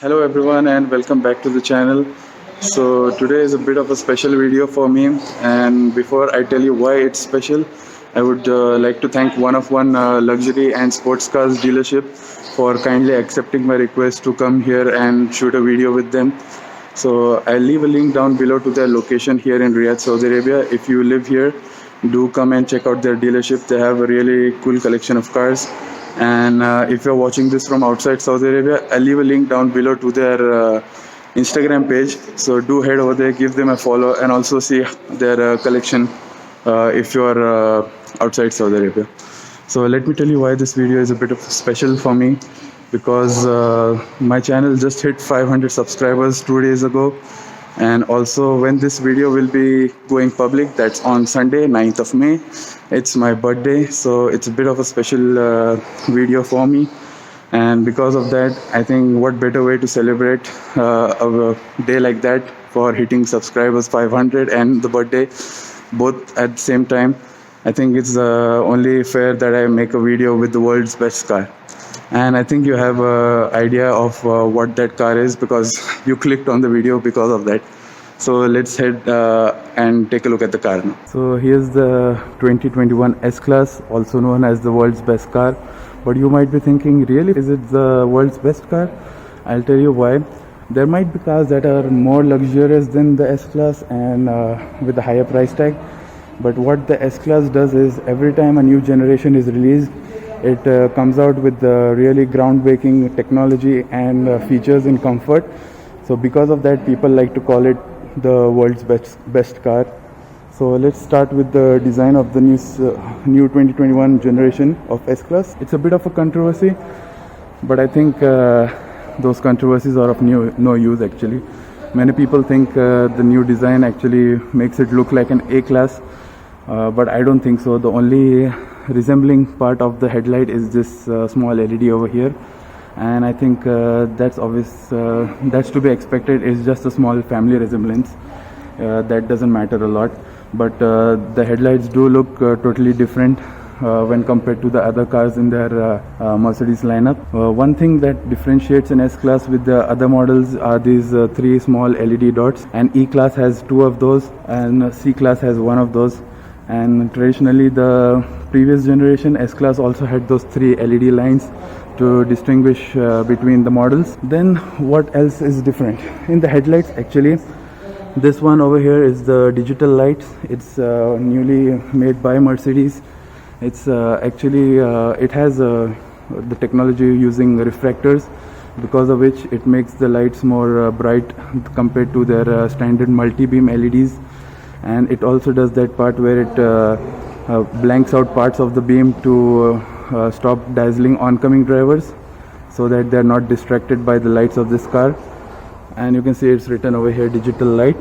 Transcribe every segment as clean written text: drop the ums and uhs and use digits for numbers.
Hello everyone and welcome back to the channel. So today is a bit of a special video for me, and before I tell you why it's special, I would like to thank One of One luxury and sports cars dealership for kindly accepting my request to come here and shoot a video with them. So I'll leave a link down below to their location here in Riyadh, Saudi Arabia. If you live here, do come and check out their dealership. They have a really cool collection of cars. And if you're watching this from outside Saudi Arabia, I'll leave a link down below to their Instagram page. So do head over there, give them a follow, and also see their collection if you're outside Saudi Arabia. So let me tell you why this video is a bit of special for me, because my channel just hit 500 subscribers 2 days ago. And also when this video will be going public, that's on Sunday 9th of May, it's my birthday, so it's a bit of a special video for me. And because of that, I think what better way to celebrate a day like that for hitting subscribers 500 and the birthday both at the same time. I think it's only fair that I make a video with the world's best car. And I think you have an idea of what that car is, because you clicked on the video because of that. So let's head and take a look at the car now. So here's the 2021 S-Class, also known as the world's best car. But you might be thinking, really, is it the world's best car? I'll tell you why. There might be cars that are more luxurious than the S-Class and with a higher price tag. But what the S-Class does is, every time a new generation is released, it comes out with really groundbreaking technology and features in comfort. So because of that, people like to call it the world's best car. So let's start with the design of the new 2021 generation of S-Class. It's a bit of a controversy, but I think those controversies are of no use actually. Many people think the new design actually makes it look like an A-Class, but I don't think so. The only resembling part of the headlight is this small LED over here, and I think that's obvious. That's to be expected. It's just a small family resemblance. That doesn't matter a lot, but the headlights do look totally different when compared to the other cars in their Mercedes lineup. One thing that differentiates an S-Class with the other models are these 3 small LED dots, and E-Class has 2 of those and C-Class has 1 of those. And traditionally, the previous generation S-Class also had those 3 LED lines to distinguish between the models. Then what else is different? In the headlights, actually, this one over here is the digital lights. It's newly made by Mercedes. It's actually, it has the technology using refractors, because of which it makes the lights more bright compared to their standard multi-beam LEDs. And it also does that part where it blanks out parts of the beam to stop dazzling oncoming drivers, so that they're not distracted by the lights of this car. And you can see it's written over here, digital light.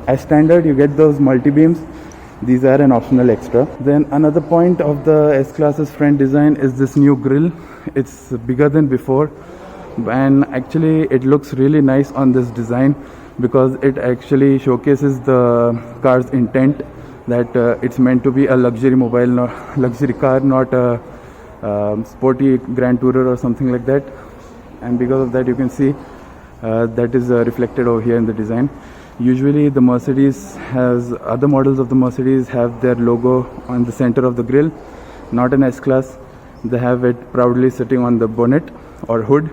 As standard, you get those multi-beams. These are an optional extra. Then another point of the S-Class's front design is this new grille. It's bigger than before, and actually it looks really nice on this design, because it actually showcases the car's intent that it's meant to be a luxury luxury car, not a sporty Grand Tourer or something like that. And because of that, you can see that is reflected over here in the design. Usually the Mercedes other models of the Mercedes have their logo on the center of the grille. Not an S-Class. They have it proudly sitting on the bonnet or hood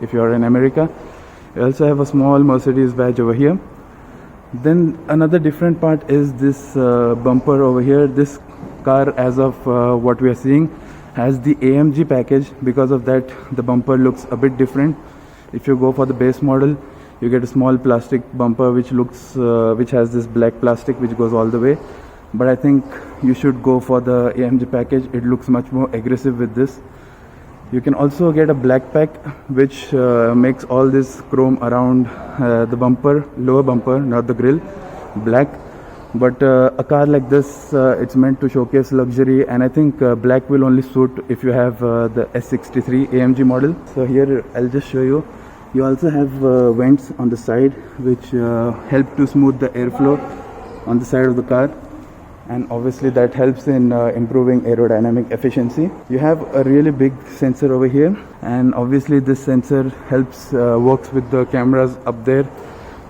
if you are in America. You also have a small Mercedes badge over here. Then another different part is this bumper over here. This car, as of what we are seeing, has the AMG package. Because of that, the bumper looks a bit different. If you go for the base model, you get a small plastic bumper which has this black plastic which goes all the way. But I think you should go for the AMG package. It looks much more aggressive with this. You can also get a black pack which makes all this chrome around the bumper, lower bumper, not the grille, black. But a car like this, it's meant to showcase luxury, and I think black will only suit if you have the S63 AMG model. So here I'll just show you. You also have vents on the side which help to smooth the airflow on the side of the car. and obviously that helps in improving aerodynamic efficiency. You have a really big sensor over here, and obviously this sensor helps works with the cameras up there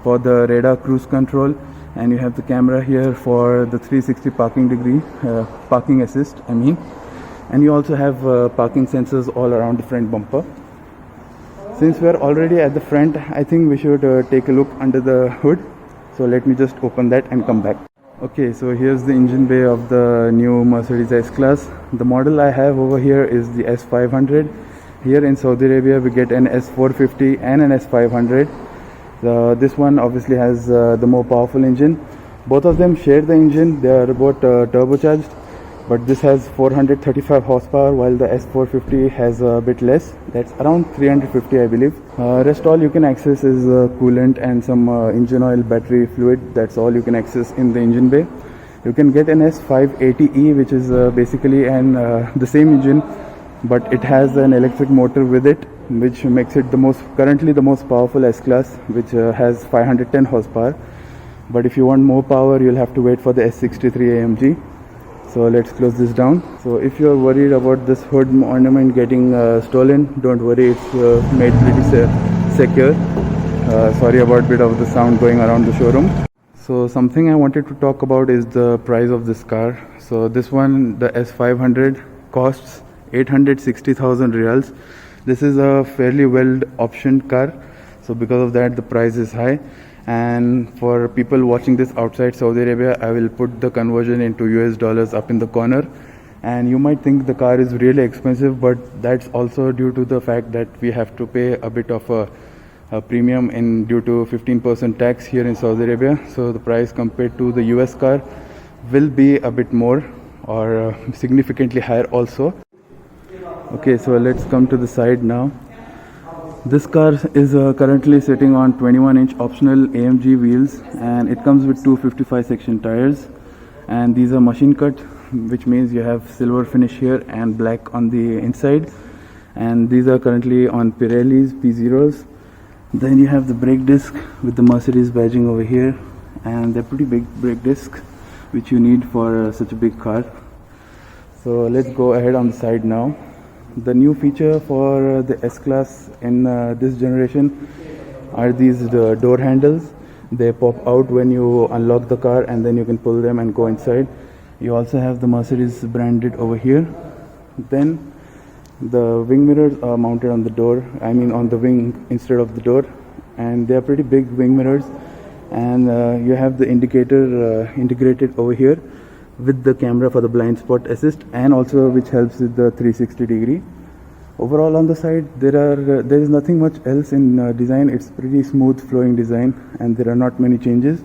for the radar cruise control, and you have the camera here for the 360 parking assist and you also have parking sensors all around the front bumper. Since we are already at the front, I think we should take a look under the hood. So let me just open that and come back. Okay, so here's the engine bay of the new Mercedes S-Class. The model I have over here is the S500. Here in Saudi Arabia we get an S450 and an S500. This one obviously has the more powerful engine. Both of them share the engine. They are both turbocharged, but this has 435 horsepower while the S450 has a bit less. That's around 350 I believe. Rest all you can access is coolant and some engine oil, battery fluid. That's all you can access in the engine bay. You can get an S580e, which is basically the same engine, but it has an electric motor with it, which makes it currently the most powerful S-Class, which has 510 horsepower. But if you want more power, you'll have to wait for the S63 AMG. So let's close this down. So if you're worried about this hood ornament getting stolen, don't worry, it's made pretty secure. Sorry about a bit of the sound going around the showroom. So something I wanted to talk about is the price of this car. So this one, the S500, costs 860,000 riyals. This is a fairly well optioned car, so because of that the price is high. And for people watching this outside Saudi Arabia, I will put the conversion into US dollars up in the corner, and you might think the car is really expensive, but that's also due to the fact that we have to pay a bit of a premium due to 15% tax here in Saudi Arabia. So the price compared to the US car will be a bit more, or significantly higher also. Okay, so let's come to the side now. This car is currently sitting on 21-inch optional AMG wheels, and it comes with 255 section tires, and these are machine cut, which means you have silver finish here and black on the inside, and these are currently on Pirelli's P0s. Then you have the brake disc with the Mercedes badging over here, and they're pretty big brake discs, which you need for such a big car. So let's go ahead on the side now. The new feature for the S-Class in this generation are these door handles. They pop out when you unlock the car, and then you can pull them and go inside. You also have the Mercedes branded over here. Then the wing mirrors are mounted on the door, on the wing instead of the door, and they are pretty big wing mirrors. And you have the indicator integrated over here with the camera for the blind spot assist, and also which helps with the 360 degree. Overall on the side there is nothing much else in design. It's pretty smooth flowing design, and there are not many changes.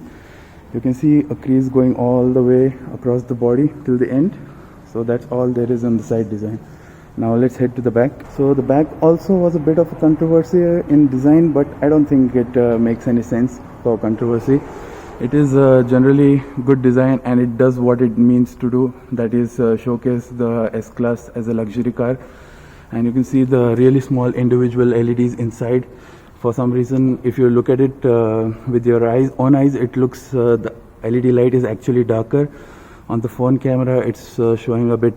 You can see a crease going all the way across the body till the end. So that's all there is on the side design. Now let's head to the back. So the back also was a bit of a controversy in design, but I don't think it makes any sense for controversy. It is generally good design, and it does what it means to do, that is showcase the S-Class as a luxury car. And you can see the really small individual LEDs inside. For some reason, if you look at it with your own eyes, it looks the LED light is actually darker. On the phone camera it's showing a bit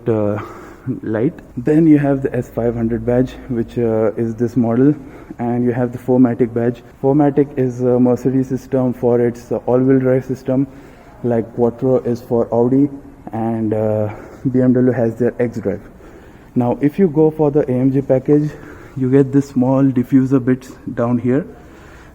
light. Then you have the S500 badge, which is this model, and you have the 4MATIC badge. 4MATIC is a Mercedes system for its all-wheel drive system, like Quattro is for Audi, and BMW has their X-Drive. Now if you go for the AMG package, you get this small diffuser bits down here,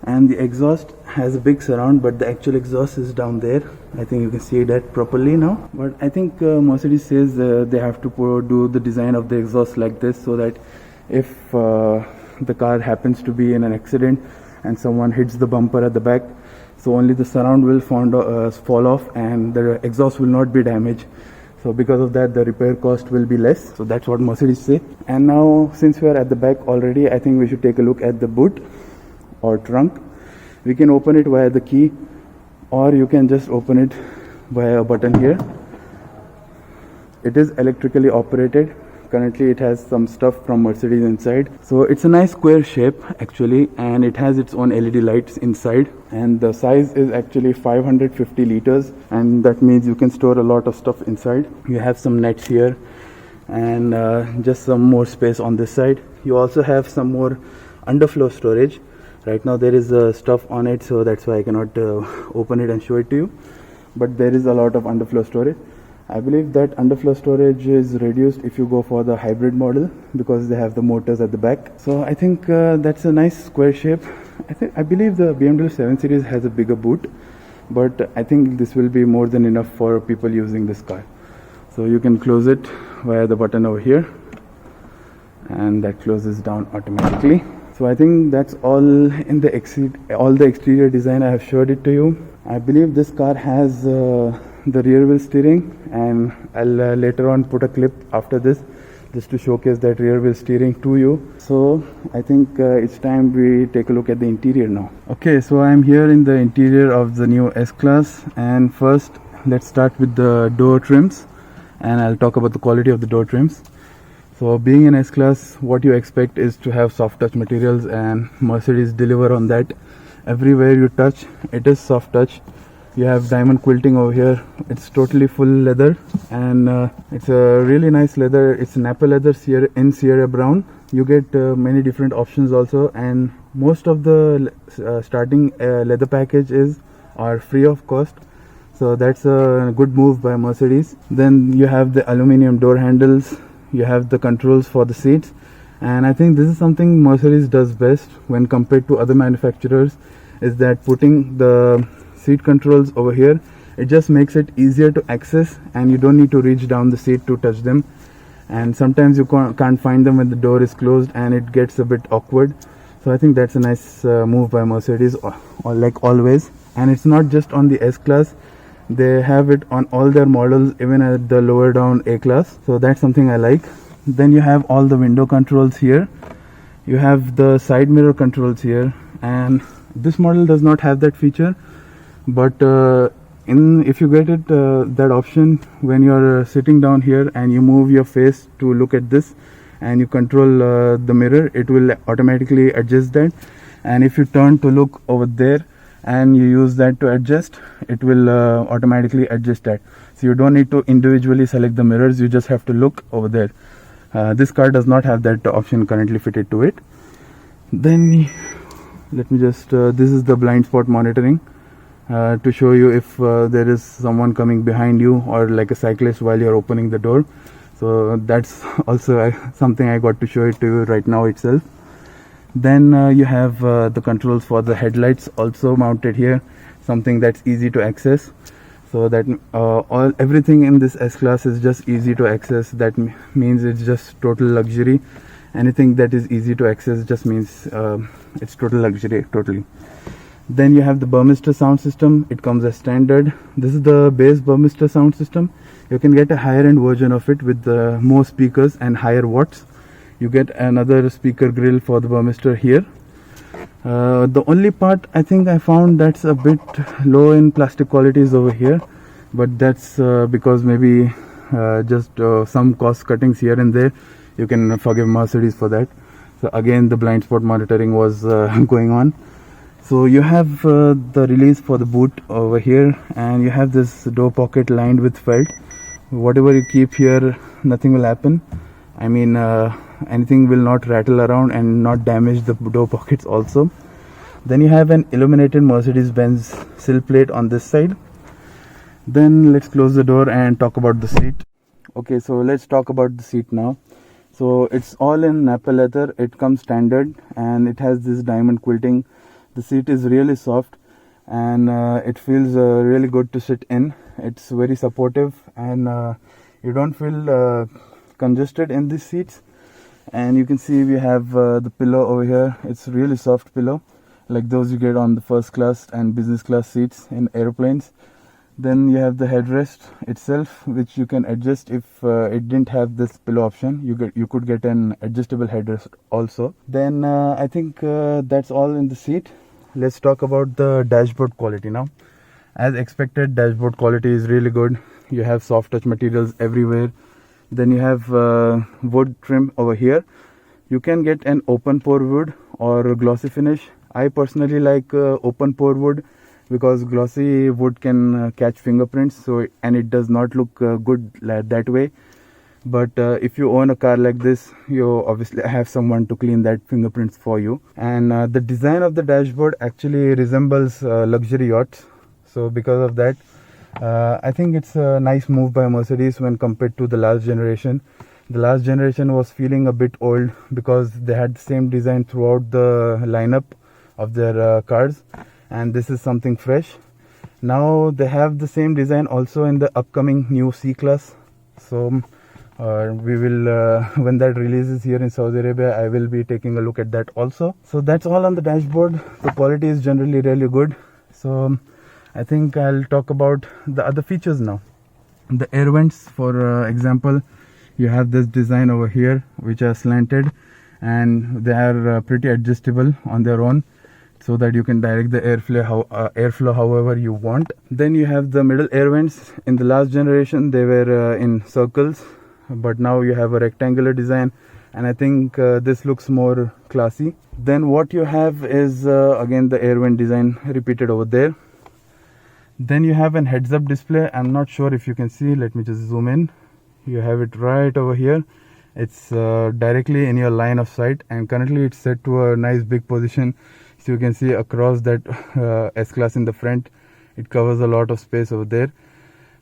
and the exhaust has a big surround, but the actual exhaust is down there. I think you can see that properly now. But I think Mercedes says they have to do the design of the exhaust like this, so that if the car happens to be in an accident and someone hits the bumper at the back, so only the surround will fall off and the exhaust will not be damaged. So because of that, the repair cost will be less. So that's what Mercedes say. And now since we are at the back already, I think we should take a look at the boot or trunk. We can open it via the key, or you can just open it via a button here. It is electrically operated, currently it has some stuff from Mercedes inside. So it's a nice square shape actually, and it has its own LED lights inside, and the size is actually 550 liters, and that means you can store a lot of stuff inside. You have some nets here, and just some more space on this side. You also have some more underfloor storage. Right now there is stuff on it, so that's why I cannot open it and show it to you, but there is a lot of underfloor storage. I believe that underfloor storage is reduced if you go for the hybrid model, because they have the motors at the back. So I think that's a nice square shape. I believe the BMW 7 Series has a bigger boot, but I think this will be more than enough for people using this car. So you can close it via the button over here, and that closes down automatically. So I think that's all in the exterior design. I have showed it to you. I believe this car has the rear wheel steering, and I'll later on put a clip after this just to showcase that rear wheel steering to you. So I think it's time we take a look at the interior now. Okay, so I'm here in the interior of the new S-Class, and first let's start with the door trims, and I'll talk about the quality of the door trims. So being an S-Class, what you expect is to have soft touch materials, and Mercedes deliver on that. Everywhere you touch, it is soft touch. You have diamond quilting over here. It's totally full leather, and it's a really nice leather. It's Napa leather in Sierra Brown. You get many different options also, and most of the starting leather packages are free of cost. So that's a good move by Mercedes. Then you have the aluminum door handles. You have the controls for the seats, and I think this is something Mercedes does best when compared to other manufacturers, is that putting the seat controls over here, it just makes it easier to access, and you don't need to reach down the seat to touch them, and sometimes you can't find them when the door is closed, and it gets a bit awkward. So I think that's a nice move by Mercedes, or like always. And it's not just on the S-Class, they have it on all their models, even at the lower down A-Class. So that's something I like. Then you have all the window controls here. You have the side mirror controls here, and this model does not have that feature, but if you get it that option when you're sitting down here and you move your face to look at this and you control the mirror, it will automatically adjust that. And if you turn to look over there and you use that to adjust, it will automatically adjust that. So you don't need to individually select the mirrors, you just have to look over there. This car does not have that option currently fitted to it. Then let me just this is the blind spot monitoring to show you if there is someone coming behind you, or like a cyclist while you're opening the door. So that's also something I got to show it to you right now itself. Then you have the controls for the headlights also mounted here, something that's easy to access. So that everything in this S-Class is just easy to access. That means it's just total luxury. Anything that is easy to access just means it's total luxury, totally. Then you have the Burmester sound system. It comes as standard. This is the base Burmester sound system. You can get a higher end version of it with more speakers and higher watts. You get another speaker grill for the Burmester here. The only part I think I found that's a bit low in plastic quality is over here, but that's because maybe just some cost cuttings here and there. You can forgive Mercedes for that. So again, the blind spot monitoring was going on. So you have the release for the boot over here, and you have this door pocket lined with felt. Whatever you keep here, nothing will happen. I mean, anything will not rattle around and not damage the door pockets also. Then you have an illuminated Mercedes-Benz sill plate on this side. Then let's close the door and talk about the seat. Okay, so let's talk about the seat now. So it's all in Napa leather. It comes standard, and it has this diamond quilting. The seat is really soft, and it feels really good to sit in. It's very supportive, and you don't feel congested in these seats. And you can see we have the pillow over here. It's really soft pillow, like those you get on the first class and business class seats in airplanes. Then you have the headrest itself, which you can adjust. If it didn't have this pillow option, you could get an adjustable headrest also. Then I think that's all in the seat. Let's talk about the dashboard quality now. As expected, dashboard quality is really good. You have soft touch materials everywhere. Then you have wood trim over here. You can get an open pore wood or glossy finish. I personally like open pore wood because glossy wood can catch fingerprints, and it does not look good that way. But if you own a car like this, you obviously have someone to clean that fingerprints for you. And the design of the dashboard actually resembles luxury yachts. So because of that, I think it's a nice move by Mercedes when compared to the last generation. The last generation was feeling a bit old because they had the same design throughout the lineup of their cars, and this is something fresh. Now they have the same design also in the upcoming new C-Class. So we will when that releases here in Saudi Arabia, I will be taking a look at that also. So that's all on the dashboard. The quality is generally really good. So I think I'll talk about the other features now. The air vents, for example, you have this design over here which are slanted, and they are pretty adjustable on their own, so that you can direct the airflow however you want. Then you have the middle air vents. In the last generation they were in circles, but now you have a rectangular design, and I think this looks more classy. Then what you have is again the air vent design repeated over there. Then you have an heads up display. I'm not sure if you can see, let me just zoom in. You have it right over here. It's directly in your line of sight, and currently it's set to a nice big position, so you can see across that S-Class in the front. It covers a lot of space over there.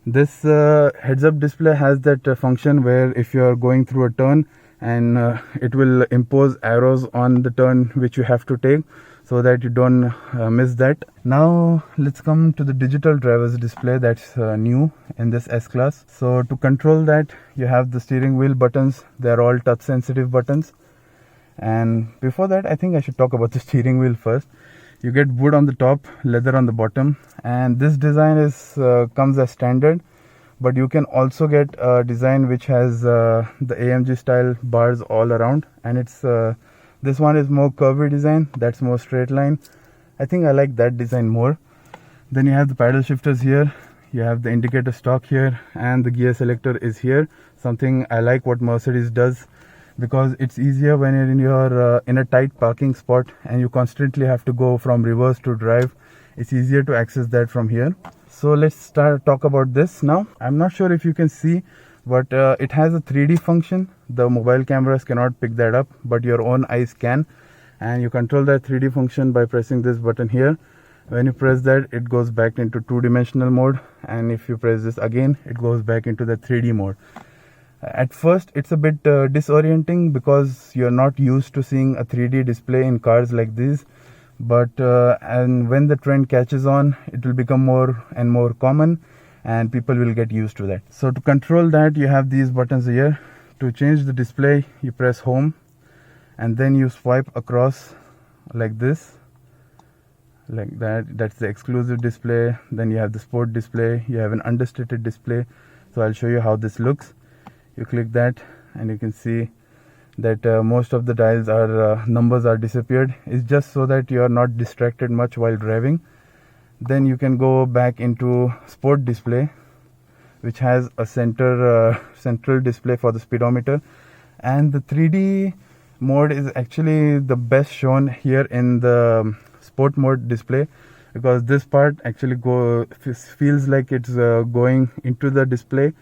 This heads up display has that function where if you are going through a turn, and it will impose arrows on the turn which you have to take, so that you don't miss that. Now let's come to the digital driver's display that's new in this S-Class. So to control that, you have the steering wheel buttons. They're all touch sensitive buttons. And before that, I think I should talk about the steering wheel first. You get wood on the top, leather on the bottom, and this design is comes as standard, but you can also get a design which has the AMG style bars all around, and it's this one is more curvy design, that's more straight line. I think I like that design more. Then you have the paddle shifters here, you have the indicator stalk here, and the gear selector is here. Something I like what Mercedes does, because it's easier when you're in a tight parking spot and you constantly have to go from reverse to drive. It's easier to access that from here. So let's talk about this now. I'm not sure if you can see, but it has a 3D function. The mobile cameras cannot pick that up, but your own eyes can, and you control that 3D function by pressing this button here. When you press that, it goes back into two-dimensional mode, and if you press this again, it goes back into the 3D mode. At first it's a bit disorienting because you're not used to seeing a 3D display in cars like these, but and when the trend catches on, it will become more and more common, and people will get used to that. So to control that, you have these buttons here. To change the display, you press home, and then you swipe across like this, like that. That's the exclusive display. Then you have the sport display, you have an understated display. So I'll show you how this looks. You click that, and you can see that most of the dials are numbers are disappeared. It's just so that you are not distracted much while driving. Then you can go back into sport display, which has a central display for the speedometer, and the 3D mode is actually the best shown here in the sport mode display, because this part actually feels like it's going into the display,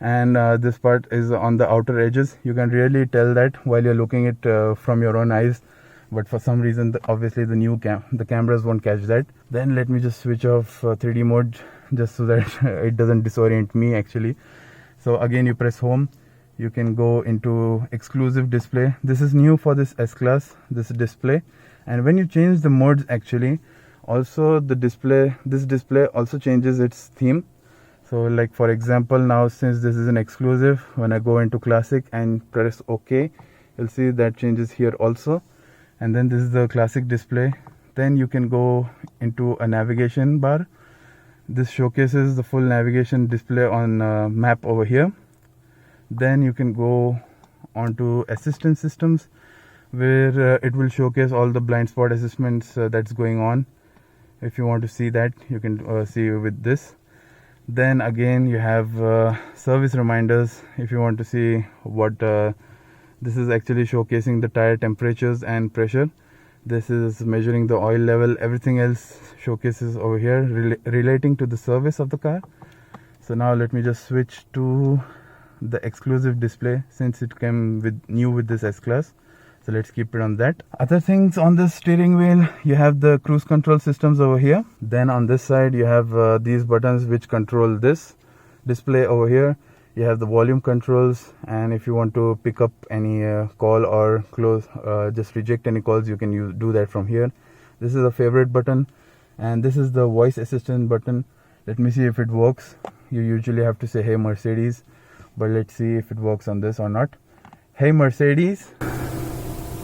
and this part is on the outer edges. You can really tell that while you're looking at from your own eyes, but for some reason obviously the cameras won't catch that. Then let me just switch off 3D mode just so that it doesn't disorient me actually. So again, you press home, you can go into exclusive display. This is new for this S-Class, this display. And when you change the modes, actually also this display also changes its theme. So like for example, now since this is an exclusive, when I go into classic and press OK, you'll see that changes here also. And then this is the classic display. Then you can go into a navigation bar. This showcases the full navigation display on map over here. Then you can go onto assistance systems, where it will showcase all the blind spot assessments that's going on. If you want to see that, you can see with this. Then again you have service reminders if you want to see what this is actually showcasing the tire temperatures and pressure. This is measuring the oil level. Everything else showcases over here relating to the service of the car. So now let me just switch to the exclusive display since it came with this S-Class. So let's keep it on that. Other things on the steering wheel, you have the cruise control systems over here. Then on this side you have these buttons which control this display over here. You have the volume controls, and if you want to pick up any call or close, just reject any calls, you can do that from here. This is a favorite button, and this is the voice assistant button. Let me see if it works. You usually have to say "Hey Mercedes," but let's see if it works on this or not. "Hey Mercedes,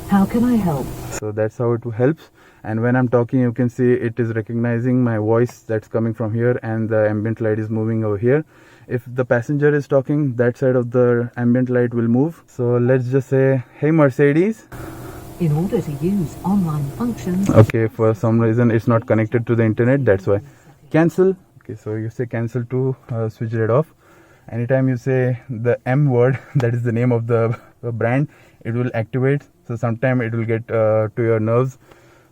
how can I help?" So that's how it helps. And when I'm talking, you can see it is recognizing my voice that's coming from here, and the ambient light is moving over here. If the passenger is talking, that side of the ambient light will move. So let's just say, "Hey Mercedes." In order to use online functions. Okay, for some reason it's not connected to the internet, that's why. "Cancel." Okay, so you say cancel to switch it off. Anytime you say the M word, that is the name of the brand, it will activate. So sometime it will get to your nerves,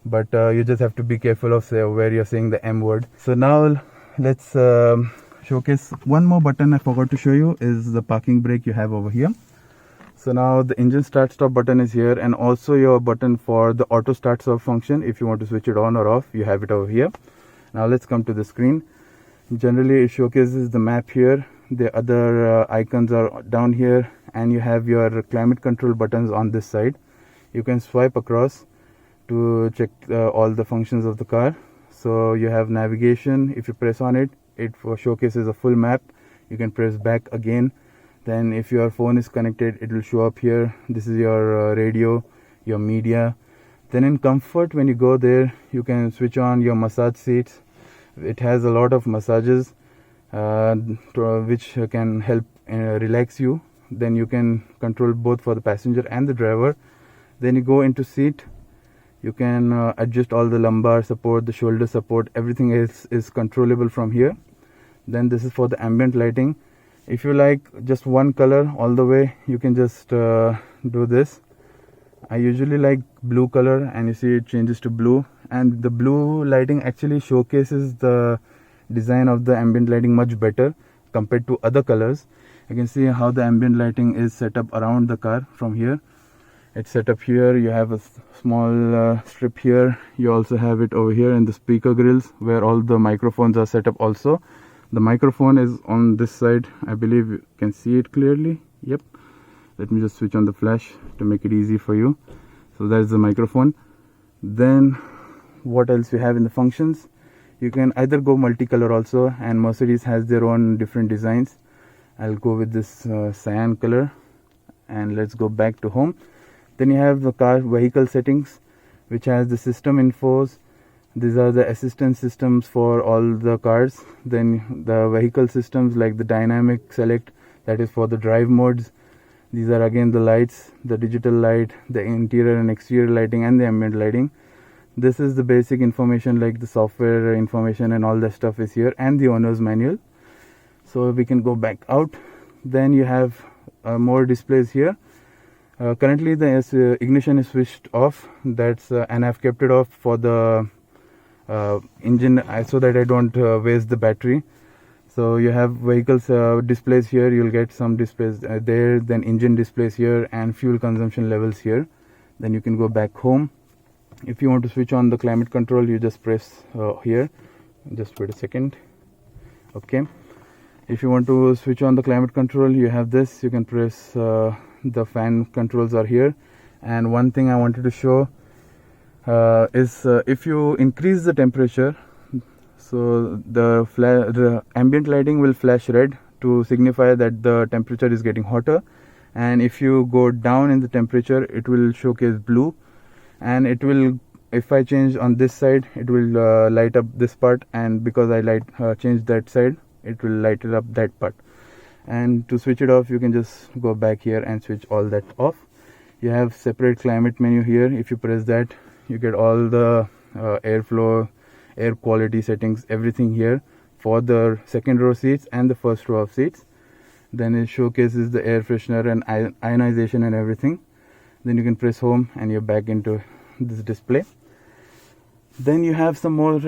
but you just have to be careful of where you're saying the M word. So now let's showcase one more button I forgot to show you, is the parking brake you have over here. So now the engine start stop button is here, and also your button for the auto start stop function. If you want to switch it on or off, you have it over here. Now let's come to the screen. Generally it showcases the map here. The other icons are down here, and you have your climate control buttons on this side. You can swipe across to check all the functions of the car. So you have navigation. If you press on it, it showcases a full map. You can press back again. Then if your phone is connected, it will show up here. This is your radio, your media. Then in comfort, when you go there, you can switch on your massage seats. It has a lot of massages which can help relax you. Then you can control both for the passenger and the driver. Then you go into seat. You can adjust all the lumbar support, the shoulder support. Everything else is controllable from here. Then this is for the ambient lighting. If you like just one color all the way, you can just do this. I usually like blue color, and you see it changes to blue. And the blue lighting actually showcases the design of the ambient lighting much better compared to other colors. You can see how the ambient lighting is set up around the car from here. It's set up here. You have a small strip here. You also have it over here in the speaker grills where all the microphones are set up also. The microphone is on this side. I believe you can see it clearly. Yep. Let me just switch on the flash to make it easy for you. So that's the microphone. Then what else we have in the functions? You can either go multicolor also, and Mercedes has their own different designs. I'll go with this cyan color, and let's go back to home. Then you have the car vehicle settings, which has the system infos. These are the assistance systems for all the cars. Then the vehicle systems like the dynamic select, that is for the drive modes. These are again the lights, the digital light, the interior and exterior lighting, and the ambient lighting. This is the basic information like the software information and all that stuff is here, and the owner's manual. So we can go back out. Then you have more displays here. Currently the ignition is switched off. And I've kept it off for the engine so that I don't waste the battery. So you have vehicles displays here. You'll get some displays there, then engine displays here, and fuel consumption levels here. Then you can go back home. If you want to switch on the climate control, you just press here. Just wait a second. Okay. If you want to switch on the climate control, you have this. You can press the fan controls are here. And one thing I wanted to show is if you increase the temperature, so the ambient lighting will flash red to signify that the temperature is getting hotter. And if you go down in the temperature, it will showcase blue. And it will, if I change on this side, it will light up this part, and because I change that side, it will light it up that part. And to switch it off, you can just go back here and switch all that off. You have separate climate menu here. If you press that, you get all the airflow, air quality settings, everything here. for the second row seats and the first row of seats. Then it showcases the air freshener and ionization and everything. Then you can press home and you're back into this display. Then you have some more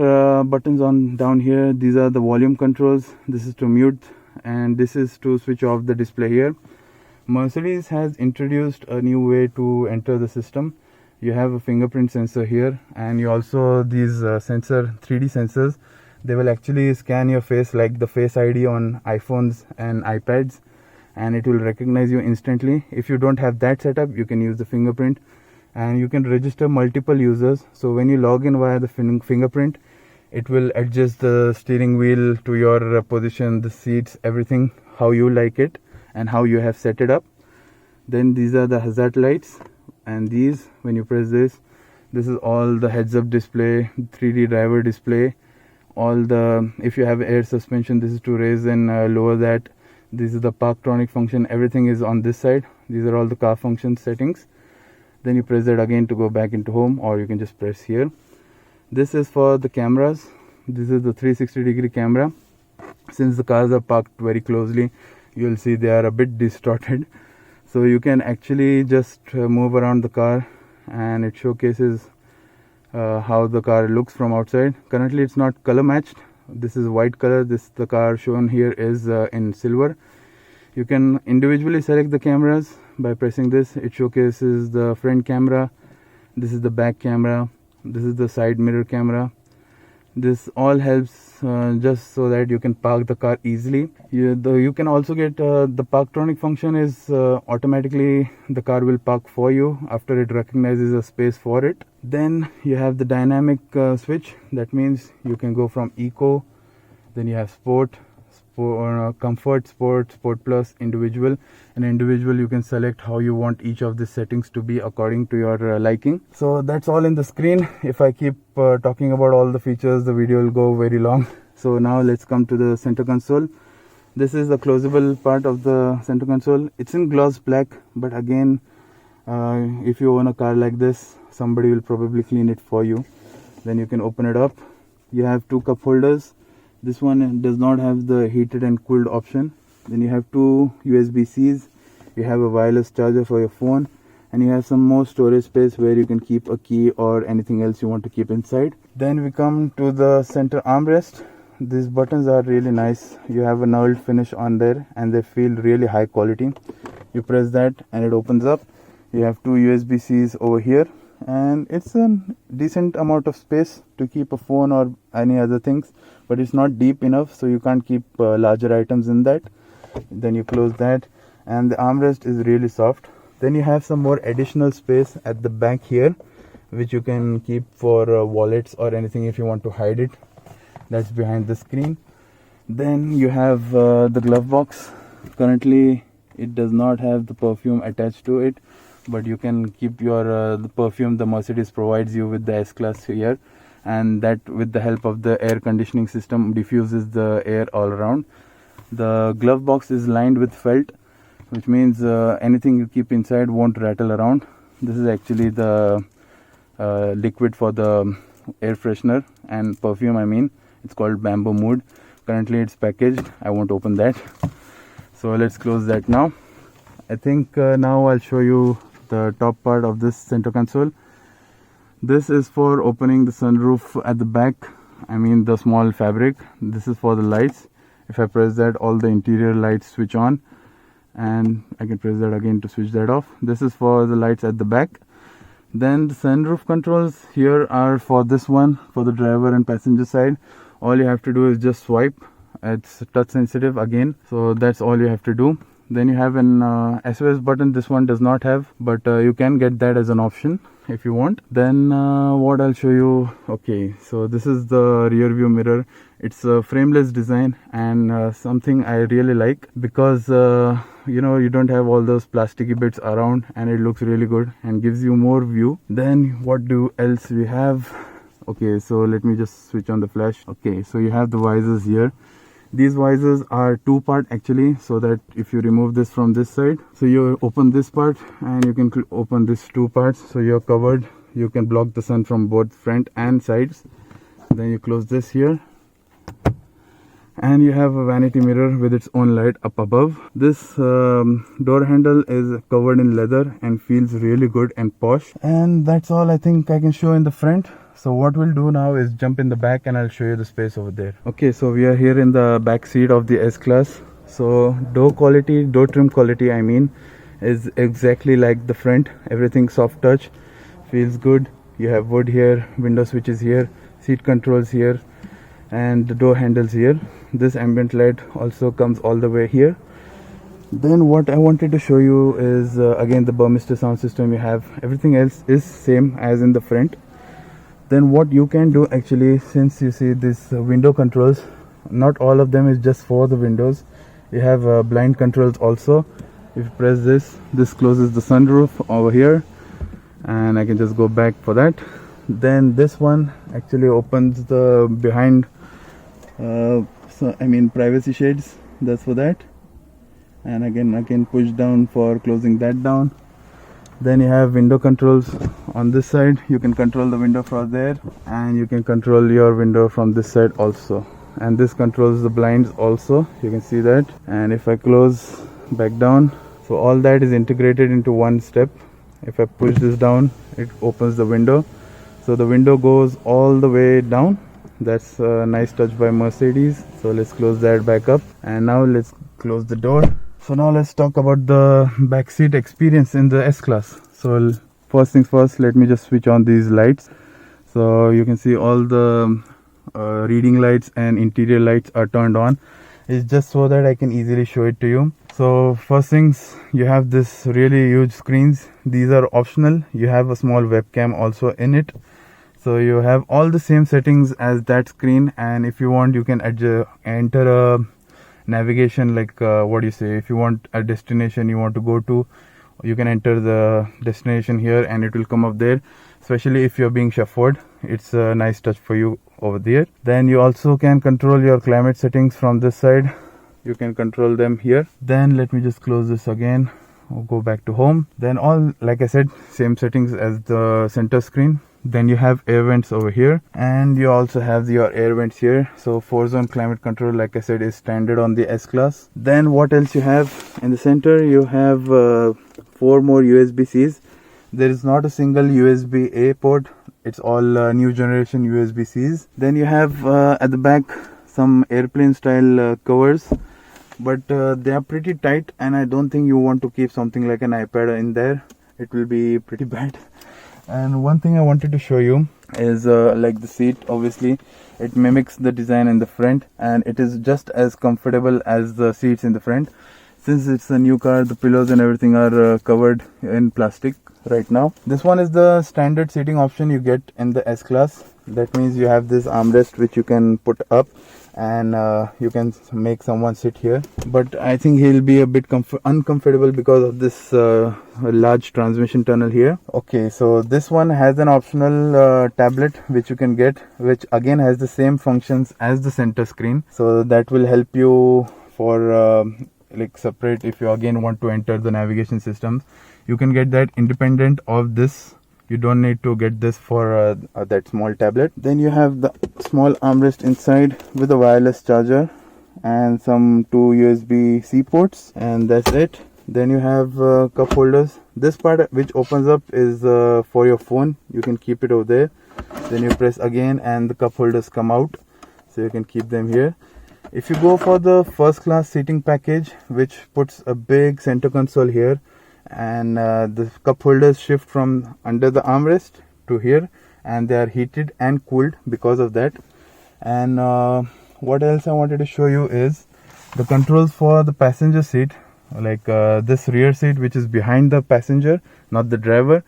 buttons on down here. These are the volume controls. This is to mute and this is to switch off the display here. Mercedes has introduced a new way to enter the system. You have a fingerprint sensor here, and you also these 3D sensors. They will actually scan your face like the Face ID on iPhones and iPads, and it will recognize you instantly. If you don't have that setup, you can use the fingerprint, and you can register multiple users. So when you log in via the fingerprint, it will adjust the steering wheel to your position, the seats, everything how you like it and how you have set it up. Then these are the hazard lights, and these, when you press this is all the heads up display, 3D driver display, all the, if you have air suspension, this is to raise and lower that. This is the Parktronic function. Everything is on this side. These are all the car function settings. Then you press that again to go back into home, or you can just press here. This is for the cameras. This is the 360-degree camera. Since the cars are parked very closely, you'll see they are a bit distorted. So you can actually just move around the car, and it showcases how the car looks from outside. Currently it's not color matched. This is white color. The car shown here is in silver. You can individually select the cameras by pressing this. It showcases the front camera. This is the back camera. This is the side mirror camera. This all helps just so that you can park the car easily. You can also get the Parktronic function is automatically the car will park for you after it recognizes a space for it. Then you have the dynamic switch. That means you can go from eco, then you have sport, comfort, sport plus, individual. And individual, you can select how you want each of the settings to be according to your liking. So that's all in the screen. If I keep talking about all the features, the video will go very long. So now let's come to the center console. This is the closable part of the center console. It's in gloss black, but again, if you own a car like this, somebody will probably clean it for you. Then you can open it up. You have two cup holders. This one does not have the heated and cooled option. Then you have two USB-Cs. You have a wireless charger for your phone, and you have some more storage space where you can keep a key or anything else you want to keep inside. Then we come to the center armrest. These buttons are really nice. You have a knurled finish on there, and they feel really high quality. You press that and it opens up. You have two USB-Cs over here, and it's a decent amount of space to keep a phone or any other things, but it's not deep enough, so you can't keep larger items in that. Then you close that, and the armrest is really soft. Then you have some more additional space at the back here, which you can keep for wallets or anything if you want to hide it. That's behind the screen. Then you have the glove box. Currently it does not have the perfume attached to it, but you can keep your the perfume the Mercedes provides you with the S-Class here, and that with the help of the air conditioning system diffuses the air all around. The glove box is lined with felt, which means anything you keep inside won't rattle around. This is actually the liquid for the air freshener and perfume, I mean. It's called Bamboo Mood. Currently it's packaged. I won't open that. So let's close that now. I think now I'll show you the top part of this center console. This is for opening the sunroof at the back. I mean the small fabric. This is for the lights. If I press that, all the interior lights switch on, and I can press that again to switch that off. This is for the lights at the back. Then the sunroof controls here are for this one, for the driver and passenger side. All you have to do is just swipe. It's touch sensitive again, so that's all you have to do. Then you have an SOS button. This one does not have, but you can get that as an option if you want. Then what I'll show you, okay, so this is the rear view mirror. It's a frameless design, and something I really like, because you know, you don't have all those plasticky bits around, and it looks really good and gives you more view. Then what do else we have? Okay, so let me just switch on the flash. Okay, so you have the visors here. These visors are two-part actually, so that if you remove this from this side, so you open this part and you can open this two parts, so you're covered. You can block the sun from both front and sides. Then you close this here, and you have a vanity mirror with its own light up above. This door handle is covered in leather and feels really good and posh. And that's all I think I can show in the front. So what we'll do now is jump in the back and I'll show you the space over there. Okay, so we are here in the back seat of the S-Class. So door trim quality I mean, is exactly like the front. Everything soft touch, feels good. You have wood here, window switches here, seat controls here, and the door handles here. This ambient light also comes all the way here. Then what I wanted to show you is again the Burmester sound system. You have everything else is same as in the front. Then what you can do actually, since you see this window controls, not all of them is just for the windows. You have blind controls also. If you press this closes the sunroof over here, and I can just go back for that. Then this one actually opens the behind privacy shades, that's for that. And again I can push down for closing that down. Then you have window controls on this side. You can control the window from there, and you can control your window from this side also. And this controls the blinds also, you can see that. And if I close back down, so all that is integrated into one step. If I push this down, it opens the window. So the window goes all the way down. That's a nice touch by Mercedes. So let's close that back up, and now let's close the door. So now let's talk about the back seat experience in the S-Class. So first things first, let me just switch on these lights. So you can see all the reading lights and interior lights are turned on. It's just so that I can easily show it to you. So first things, you have this really huge screens. These are optional. You have a small webcam also in it. So you have all the same settings as that screen, and if you want you can enter a navigation, like if you want a destination you want to go to, you can enter the destination here and it will come up there. Especially if you're being chauffeured, it's a nice touch for you over there. Then you also can control your climate settings from this side. You can control them here. Then let me just close this again. I'll go back to home. Then all, like I said, same settings as the center screen. Then you have air vents over here, and you also have your air vents here. So 4-zone climate control, like I said, is standard on the S-Class. Then what else you have in the center? You have 4 more USB-Cs. There is not a single USB-A port. It's all new generation USB-Cs. Then you have at the back some airplane style covers, but they are pretty tight, and I don't think you want to keep something like an iPad in there. It will be pretty bad. And one thing I wanted to show you is like the seat. Obviously it mimics the design in the front, and it is just as comfortable as the seats in the front. Since it's a new car, the pillows and everything are covered in plastic right now. This one is the standard seating option you get in the S-Class. That means you have this armrest which you can put up, and you can make someone sit here. But I think he'll be a bit uncomfortable because of this large transmission tunnel here. Okay, so this one has an optional tablet which you can get, which again has the same functions as the center screen. So that will help you for like separate, if you again want to enter the navigation systems. You can get that independent of this. You don't need to get this for that small tablet. Then you have the small armrest inside with a wireless charger and some 2 USB-C ports, and that's it. Then you have cup holders. This part which opens up is for your phone. You can keep it over there. Then you press again and the cup holders come out, so you can keep them here. If you go for the first class seating package, which puts a big center console here, and the cup holders shift from under the armrest to here, and they are heated and cooled because of that. And what else I wanted to show you is the controls for the passenger seat, like this rear seat which is behind the passenger, not the driver.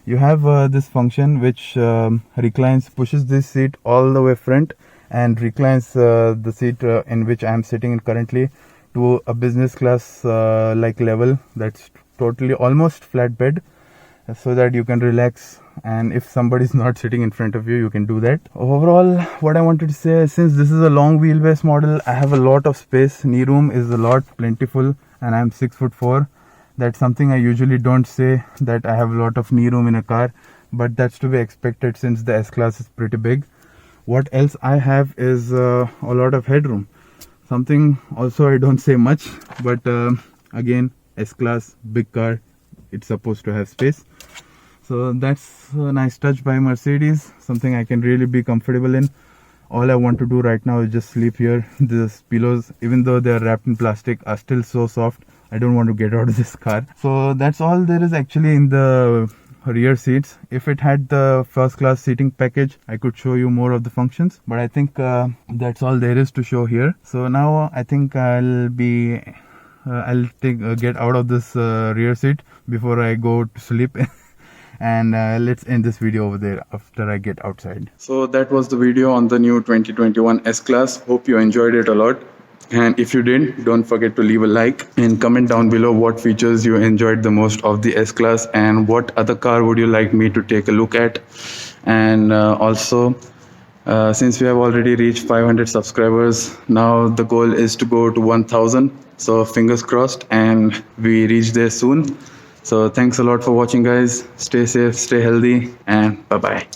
You have this function which reclines, pushes this seat all the way front and reclines the seat in which I am sitting currently to a business class like level. That's totally almost flat bed, so that you can relax, and if somebody is not sitting in front of you, you can do that. Overall, what I wanted to say, since this is a long wheelbase model, I have a lot of space. Knee room is a lot plentiful, and I'm 6'4". That's something I usually don't say, that I have a lot of knee room in a car, but that's to be expected since the S-Class is pretty big. What else I have is a lot of headroom. something also I don't say much, but again, S-Class, big car, it's supposed to have space. So that's a nice touch by Mercedes, something I can really be comfortable in. All I want to do right now is just sleep here. These pillows, even though they are wrapped in plastic, are still so soft. I don't want to get out of this car. So that's all there is actually in the rear seats. If it had the first class seating package, I could show you more of the functions, but I think that's all there is to show here. So now I think I'll get out of this rear seat before I go to sleep. And let's end this video over there after I get outside. So that was the video on the new 2021 S-Class. Hope you enjoyed it a lot. And if you did, don't forget to leave a like and comment down below what features you enjoyed the most of the S-Class and what other car would you like me to take a look at. And also, since we have already reached 500 subscribers, now the goal is to go to 1000. So fingers crossed and we reach there soon. So thanks a lot for watching, guys. Stay safe, stay healthy, and bye-bye.